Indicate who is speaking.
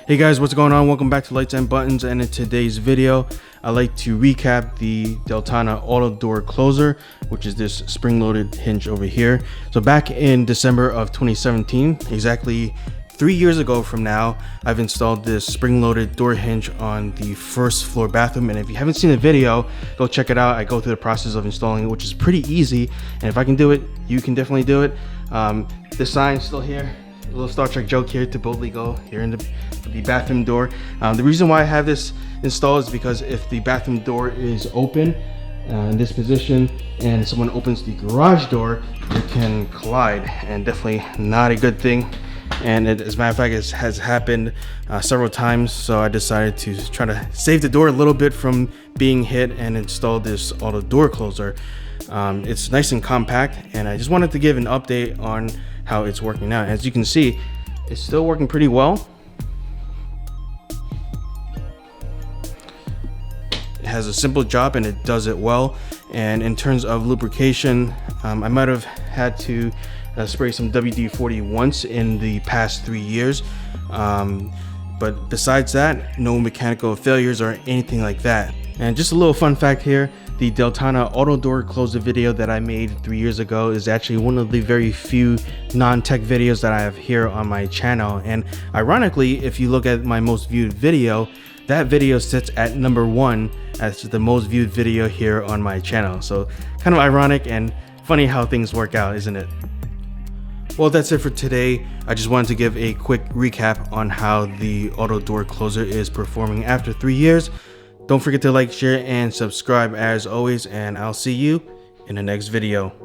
Speaker 1: Hey guys, what's going on? Welcome back to Lights and Buttons, and in today's video I'd like to recap the Deltana auto door closer, which is this spring-loaded hinge over here. So back in December of 2017, exactly 3 years ago from now, I've installed this spring-loaded door hinge on the first floor bathroom, and if you haven't seen the video, go check it out. I go through the process of installing it, which is pretty easy, and if I can do it, you can definitely do it. The sign's still here. A little Star Trek joke here to boldly go here in the bathroom door. The reason why I have this installed is because if the bathroom door is open in this position and someone opens the garage door, it can collide, and definitely not a good thing. And as a matter of fact, it has happened several times, so I decided to try to save the door a little bit from being hit and install this auto door closer. It's nice and compact, and I just wanted to give an update on how it's working out. As you can see, it's still working pretty well. It has a simple job and it does it well. And in terms of lubrication, I might have had to spray some WD-40 once in the past 3 years, but besides that, no mechanical failures or anything like that. And just a little fun fact here, the Deltana auto door closer video that I made 3 years ago is actually one of the very few non-tech videos that I have here on my channel. And ironically, if you look at my most viewed video, that video sits at number 1 as the most viewed video here on my channel. So kind of ironic and funny how things work out, isn't it? Well, that's it for today. I just wanted to give a quick recap on how the auto door closer is performing after 3 years. Don't forget to like, share, and subscribe as always, and I'll see you in the next video.